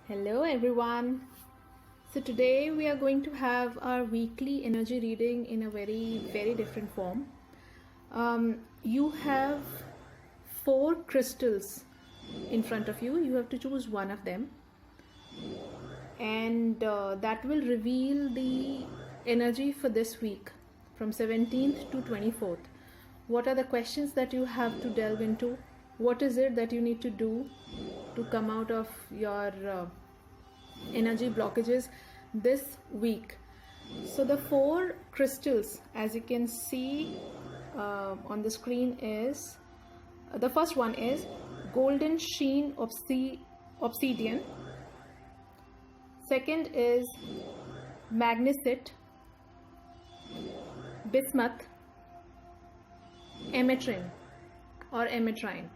Hello everyone. So today we are going to have our weekly energy reading in a very different form. You have 4 crystals in front of you. You have to choose one of them, and that will reveal the energy for this week from 17th to 24th. What are the questions that you have to delve into? What is it that you need to do to come out of your energy blockages this week? So the 4 crystals, as you can see on the screen, is the first one is golden sheen obsidian. Second is magnesit, bismuth, ametrine or ametrine.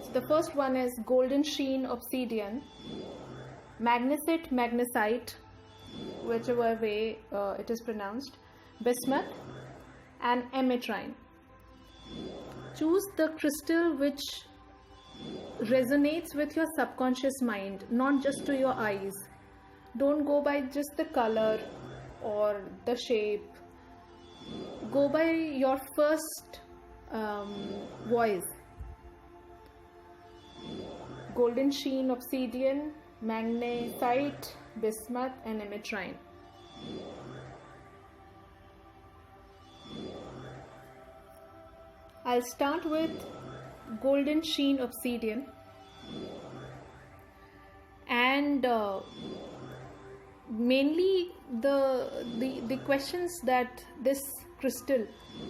So the first one is golden sheen obsidian, magnesit, magnesite, whichever way it is pronounced, bismuth, and ametrine. Choose the crystal which resonates with your subconscious mind, not just to your eyes. Don't go by just the color or the shape. Go by your first voice. Golden sheen obsidian, magnesite, bismuth, and ametrine. I'll start with golden sheen obsidian, and mainly the questions that this crystal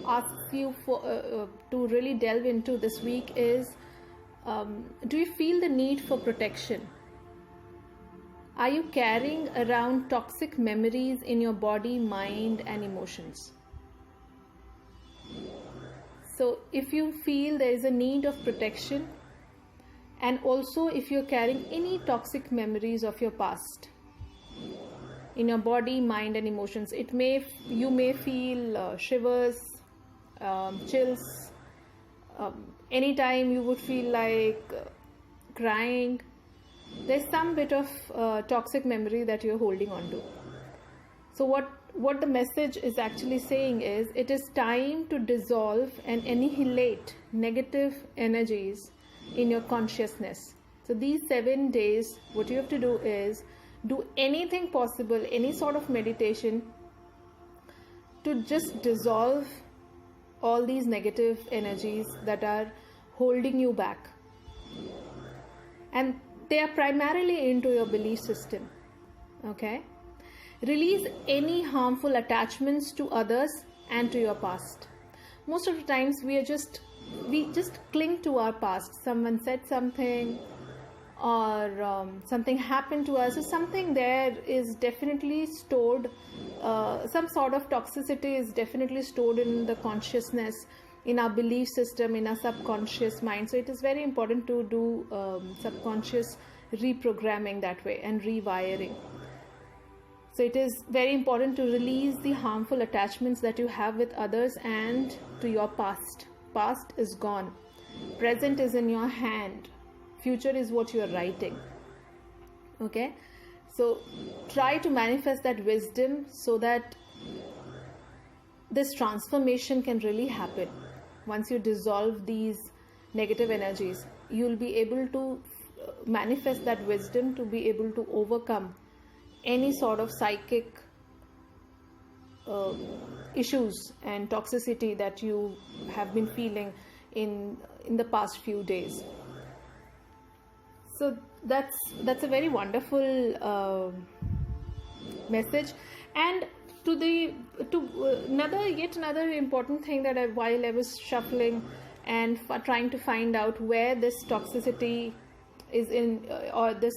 asks you for to really delve into this week is, do you feel the need for protection? Are you carrying around toxic memories in your body, mind, and emotions? So if you feel there is a need of protection, and also if you're carrying any toxic memories of your past in your body, mind, and emotions, you may feel shivers, chills. Anytime you would feel like crying. There's some bit of toxic memory that you're holding on to. So what the message is actually saying is, it is time to dissolve and annihilate negative energies in your consciousness. So these 7 days, what you have to do is do anything possible, any sort of meditation, to just dissolve all these negative energies that are holding you back. And they are primarily into your belief system. Okay? Release any harmful attachments to others and to your past. Most of the times we just cling to our past. Someone said something, or something happened to us, so something there is definitely stored, some sort of toxicity is definitely stored in the consciousness, in our belief system, in our subconscious mind. So it is very important to do subconscious reprogramming that way and rewiring. So it is very important to release the harmful attachments that you have with others and to your past. Past is gone. Present is in your hand. Future is what you are writing. Okay? So try to manifest that wisdom so that this transformation can really happen. Once you dissolve these negative energies, you'll be able to manifest that wisdom to be able to overcome any sort of psychic issues and toxicity that you have been feeling in the past few days. So that's a very wonderful message. And yet another important thing that while I was shuffling and trying to find out where this toxicity is in, or this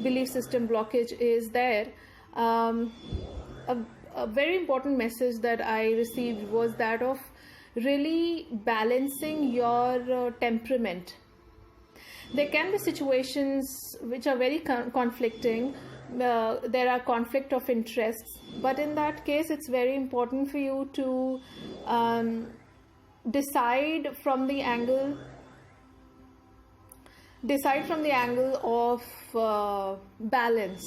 belief system blockage is there, a very important message that I received was that of really balancing your temperament. There can be situations which are very conflicting. There are conflict of interests, but in that case it's very important for you to decide from the angle decide from the angle of balance.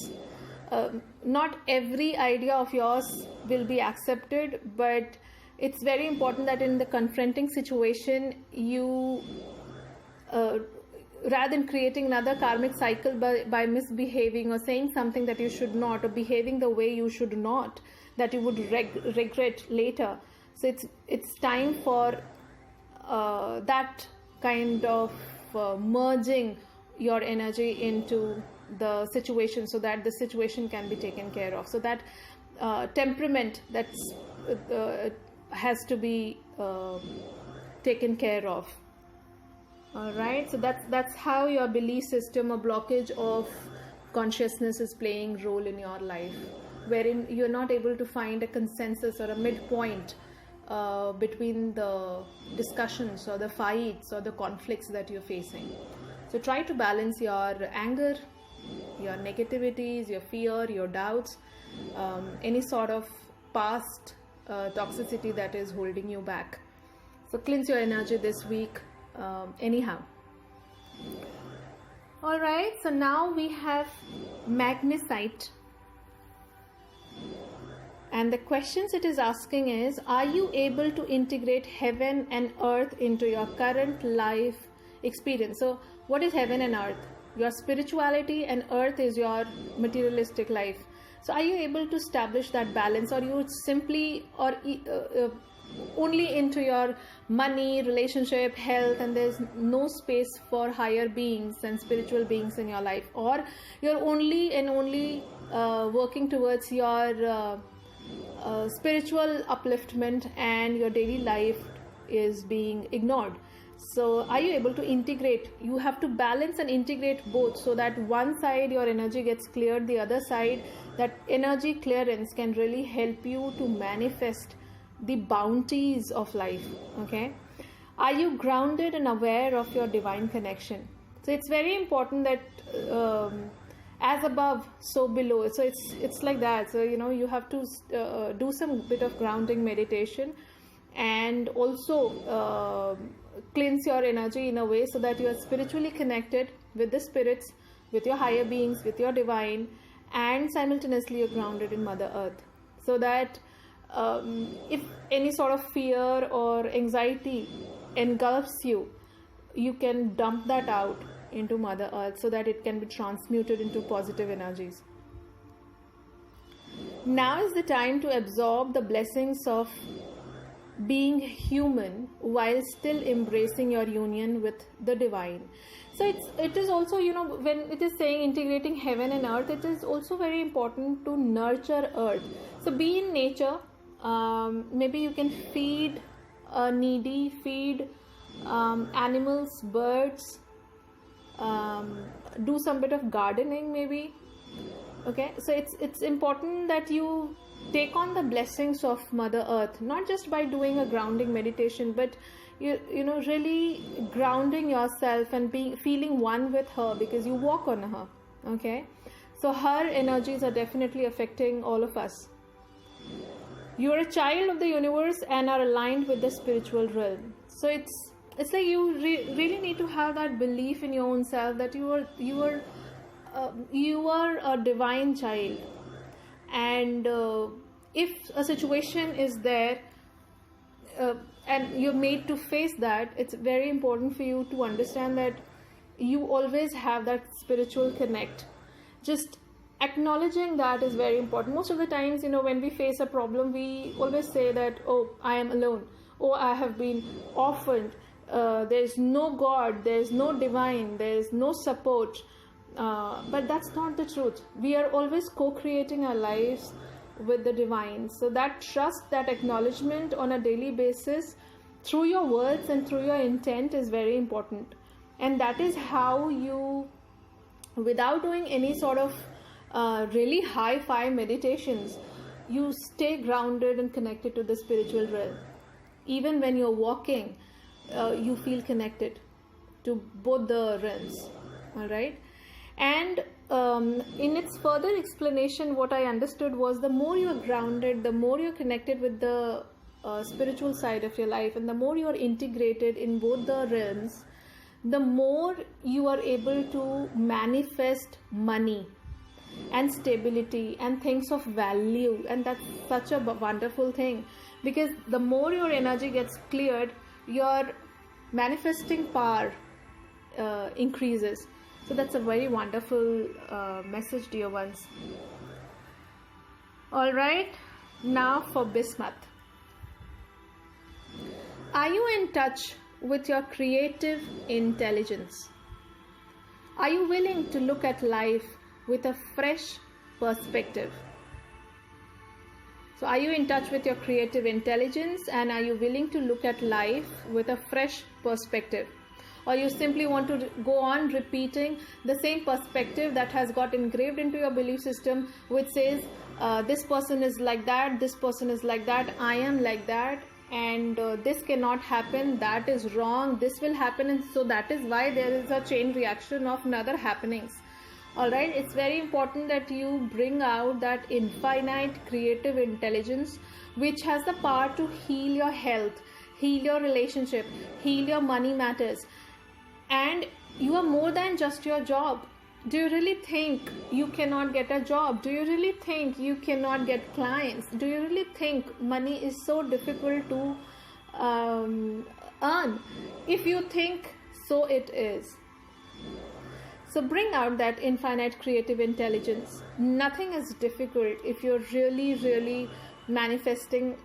Not every idea of yours will be accepted, but it's very important that in the confronting situation, you rather than creating another karmic cycle by misbehaving or saying something that you should not, or behaving the way you should not, that you would regret later. So it's time for that kind of merging your energy into the situation, so that the situation can be taken care of. So that temperament that's has to be taken care of. All right, so that's how your belief system or blockage of consciousness is playing role in your life, wherein you're not able to find a consensus or a midpoint between the discussions or the fights or the conflicts that you're facing. So try to balance your anger, your negativities, your fear, your doubts, any sort of past toxicity that is holding you back. So cleanse your energy this week anyhow. All right, so now we have magnesite, and the questions it is asking is, are you able to integrate heaven and earth into your current life experience? So what is heaven and earth? Your spirituality, and earth is your materialistic life. So are you able to establish that balance, or you simply only into your money, relationship, health, and there's no space for higher beings and spiritual beings in your life? Or you're only working towards your spiritual upliftment, and your daily life is being ignored? So are you able to integrate? You have to balance and integrate both, so that one side your energy gets cleared, the other side, that energy clearance can really help you to manifest the bounties of life. Okay, are you grounded and aware of your divine connection? So it's very important that as above, so below. So it's like that. So you have to do some bit of grounding meditation, and also cleanse your energy in a way so that you are spiritually connected with the spirits, with your higher beings, with your divine, and simultaneously you're grounded in Mother Earth, so that if any sort of fear or anxiety engulfs you, you can dump that out into Mother Earth, so that it can be transmuted into positive energies. Now is the time to absorb the blessings of being human while still embracing your union with the divine. So it is also, when it is saying integrating heaven and earth, it is also very important to nurture earth. So be in nature. Maybe you can feed needy, feed animals, birds, do some bit of gardening maybe. Okay, so it's important that you take on the blessings of Mother Earth, not just by doing a grounding meditation, but really grounding yourself and feeling one with her, because you walk on her. Okay, so her energies are definitely affecting all of us. You are a child of the universe and are aligned with the spiritual realm. So it's like you really need to have that belief in your own self that you are a divine child. And if a situation is there and you're made to face that, it's very important for you to understand that you always have that spiritual connect. Just acknowledging that is very important. Most of the times, when we face a problem, we always say that, oh, I am alone. Oh, I have been orphaned. There's no God. There's no divine. There's no support. But that's not the truth. We are always co-creating our lives with the divine. So that trust, that acknowledgement on a daily basis through your words and through your intent is very important. And that is how you, without doing any sort of really high-fi meditations, you stay grounded and connected to the spiritual realm. Even when you're walking, you feel connected to both the realms. All right. And in its further explanation, what I understood was, the more you are grounded, the more you're connected with the spiritual side of your life, and the more you are integrated in both the realms, the more you are able to manifest money and stability and things of value. And that's such a wonderful thing, because the more your energy gets cleared, your manifesting power increases. So that's a very wonderful message, dear ones. All right, now for Bismuth. Are you in touch with your creative intelligence? Are you willing to look at life with a fresh perspective? So are you in touch with your creative intelligence, and are you willing to look at life with a fresh perspective? Or you simply want to go on repeating the same perspective that has got engraved into your belief system, which says this person is like that, this person is like that, I am like that, and this cannot happen, that is wrong, this will happen, and so that is why there is a chain reaction of another happenings. Alright, it's very important that you bring out that infinite creative intelligence, which has the power to heal your health, heal your relationship, heal your money matters. And you are more than just your job. Do you really think you cannot get a job? Do you really think you cannot get clients? Do you really think money is so difficult to earn? If you think so, it is. So bring out that infinite creative intelligence. Nothing is difficult if you're really manifesting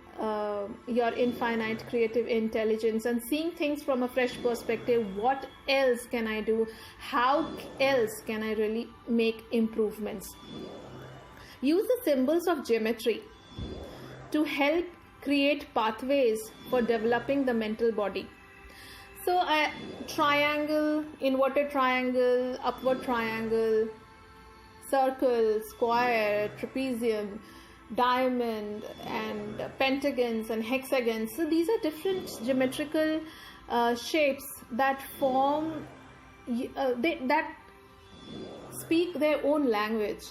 your infinite creative intelligence and seeing things from a fresh perspective. What else can I do? How else can I really make improvements? Use the symbols of geometry to help create pathways for developing the mental body. So a triangle, inverted triangle, upward triangle, circle, square, trapezium, diamond, and pentagons and hexagons. So these are different geometrical shapes that form, that speak their own language.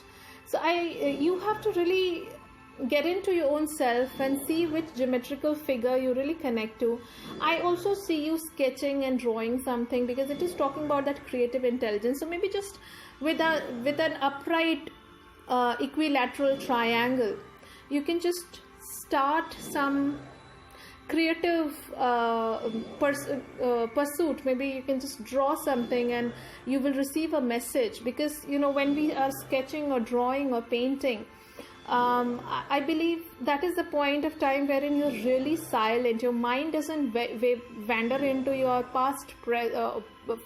So you have to really get into your own self and see which geometrical figure you really connect to. I also see you sketching and drawing something, because it is talking about that creative intelligence. So maybe just with an upright equilateral triangle, you can just start some creative pursuit. Maybe you can just draw something and you will receive a message, because when we are sketching or drawing or painting, I believe that is the point of time wherein you're really silent. Your mind doesn't wander into your past,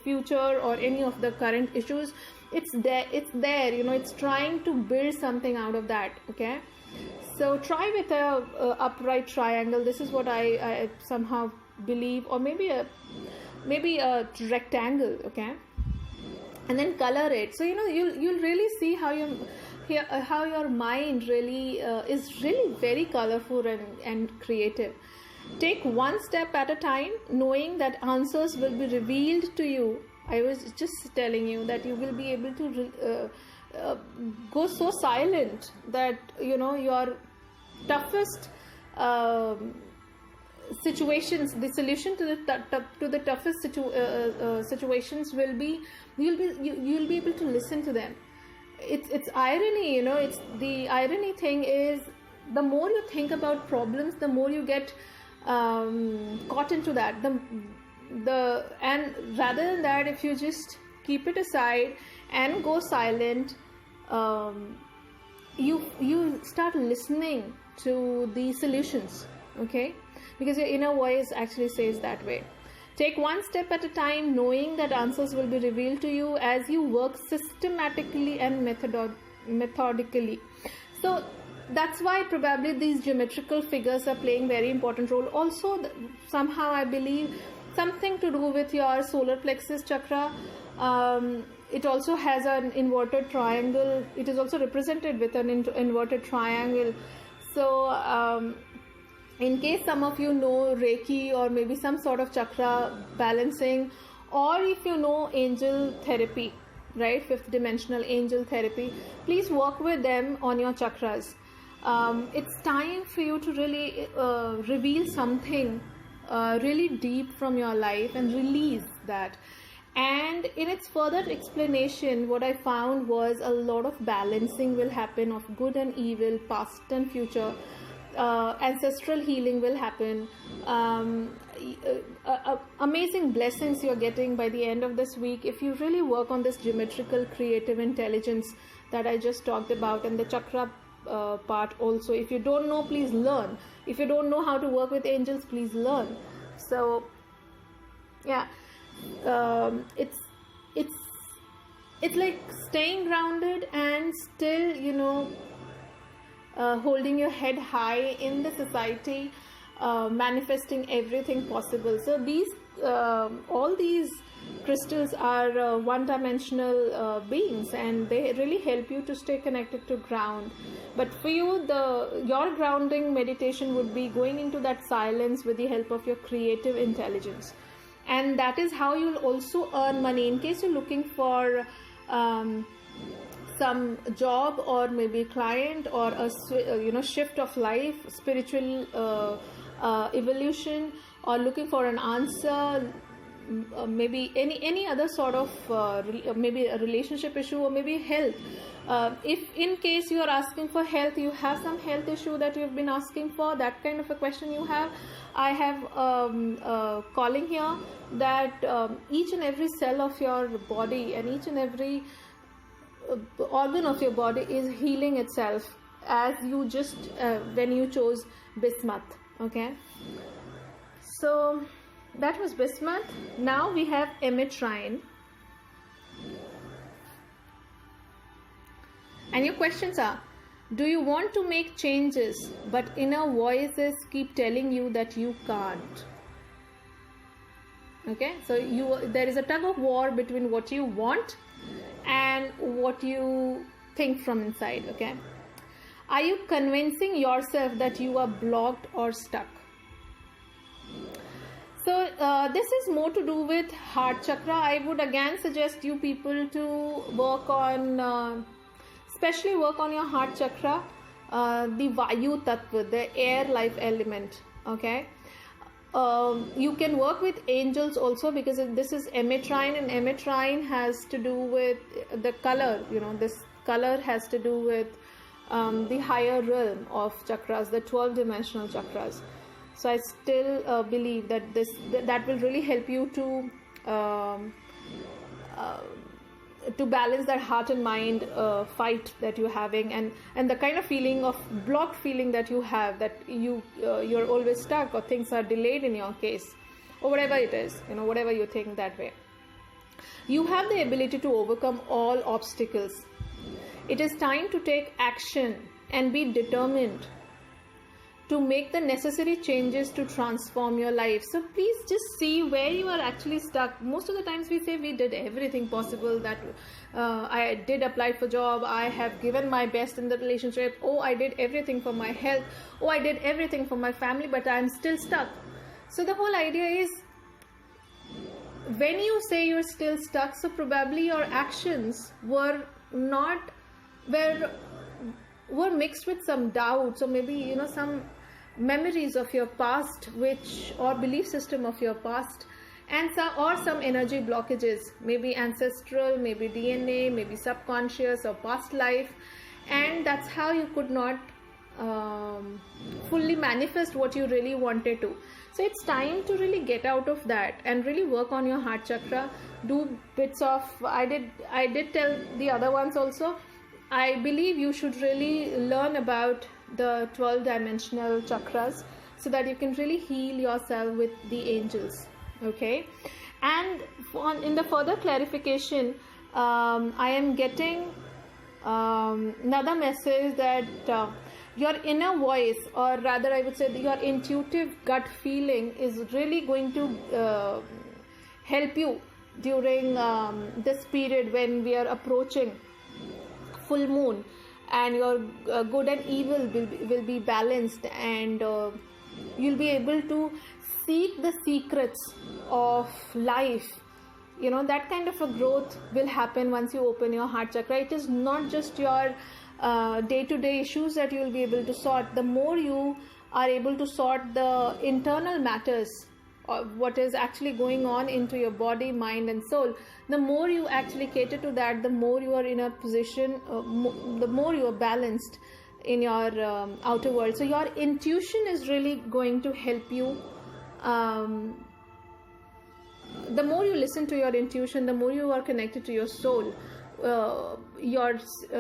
future, or any of the current issues. It's there. It's trying to build something out of that. Okay, so try with a upright triangle. This is what I somehow believe, or maybe a rectangle. Okay, and then color it. So you'll really see how your mind really is really very colorful and creative. Take one step at a time, knowing that answers will be revealed to you. I was just telling you that you will be able to go so silent that your toughest situations, the solution to the toughest situations will be, you'll be able to listen to them. It's irony, it's the irony thing is, the more you think about problems, the more you get caught into that. And rather than that, if you just keep it aside and go silent, you start listening to the solutions. Okay, because your inner voice actually says that way. Take one step at a time, knowing that answers will be revealed to you as you work systematically and methodically. So that's why probably these geometrical figures are playing very important role. Also, somehow I believe something to do with your solar plexus chakra. It also has an inverted triangle. It is also represented with an inverted triangle. So in case some of you know Reiki, or maybe some sort of chakra balancing, or if you know angel therapy, right, fifth dimensional angel therapy, please work with them on your chakras. It's time for you to really reveal something really deep from your life and release that. And in its further explanation, what I found was a lot of balancing will happen of good and evil, past and future. Ancestral healing will happen. Amazing blessings you're getting by the end of this week if you really work on this geometrical creative intelligence that I just talked about, and the chakra part also. If you don't know, please learn. If you don't know how to work with angels, please learn. So yeah, it's like staying grounded and still holding your head high in the society, manifesting everything possible. So these all these crystals are one-dimensional beings, and they really help you to stay connected to ground. But for you, your grounding meditation would be going into that silence with the help of your creative intelligence, and that is how you'll also earn money. In case you're looking for some job or maybe client or a shift of life, spiritual evolution, or looking for an answer, maybe any other sort of maybe a relationship issue, or maybe health. If in case you are asking for health, you have some health issue that you've been asking for, that kind of a question you have, I have calling here that each and every cell of your body and each and every organ of your body is healing itself, as you just when you chose Bismuth. Okay, so that was Bismuth. Now we have Emetrine. And your questions are: do you want to make changes, but inner voices keep telling you that you can't? Okay, so there is a tug of war between what you want and what you think from inside. Okay, are you convincing yourself that you are blocked or stuck? So this is more to do with heart chakra. I would again suggest you people to work on especially work on your heart chakra, the Vayu Tattva, the air life element. Okay, you can work with angels also, because this is Emetrine, and Emetrine has to do with the color. This color has to do with the higher realm of chakras, the 12-dimensional chakras. So I still believe that that will really help you to balance that heart and mind fight that you're having, and the kind of feeling of blocked feeling that you have, that you're always stuck, or things are delayed in your case, or whatever it is, whatever you think that way. You have the ability to overcome all obstacles. It is time to take action and be determined to make the necessary changes to transform your life. So please just see where you are actually stuck. Most of the times we say we did everything possible, that I did apply for job, I have given my best in the relationship, oh I did everything for my health, oh I did everything for my family, but I'm still stuck. So the whole idea is, when you say you're still stuck, so probably your actions were mixed with some doubts, or maybe some memories of your past, or belief system of your past, and some energy blockages, maybe ancestral, maybe DNA, maybe subconscious or past life, and that's how you could not fully manifest what you really wanted to. So it's time to really get out of that and really work on your heart chakra. Do bits of, I did tell the other ones also. I believe you should really learn about the 12-dimensional chakras, so that you can really heal yourself with the angels. Okay, and in the further clarification, I am getting another message that your inner voice, or rather I would say your intuitive gut feeling, is really going to help you during this period when we are approaching full moon, and your good and evil will be balanced, and you'll be able to seek the secrets of life. That kind of a growth will happen once you open your heart chakra. It is not just your day-to-day issues that you will be able to sort. The more you are able to sort the internal matters, what is actually going on into your body, mind and soul, the more you actually cater to that, the more you are in a position, the more you are balanced in your outer world. So your intuition is really going to help you. The more you listen to your intuition, the more you are connected to your soul, your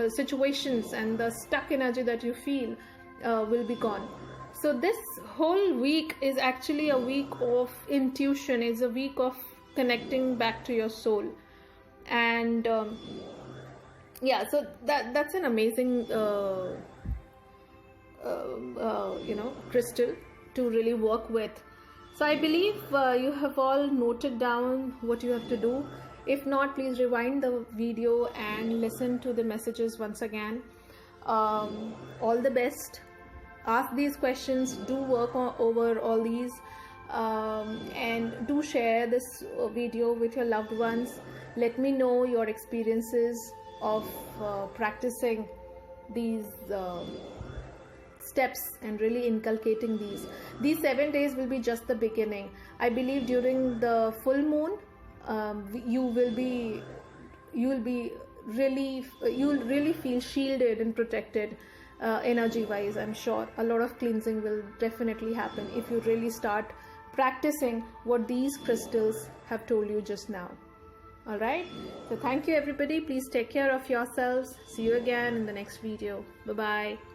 situations and the stuck energy that you feel will be gone. So this whole week is actually a week of intuition, is a week of connecting back to your soul. And yeah, so that's an amazing crystal to really work with. So I believe you have all noted down what you have to do. If not, please rewind the video and listen to the messages once again. All the best. Ask these questions, do work over all these, and do share this video with your loved ones. Let me know your experiences of practicing these steps and really inculcating these 7 days will be just the beginning. I believe during the full moon you'll really feel shielded and protected energy wise. I'm sure a lot of cleansing will definitely happen if you really start practicing what these crystals have told you just now. All right, so thank you everybody. Please take care of yourselves. See you again in the next video. Bye bye.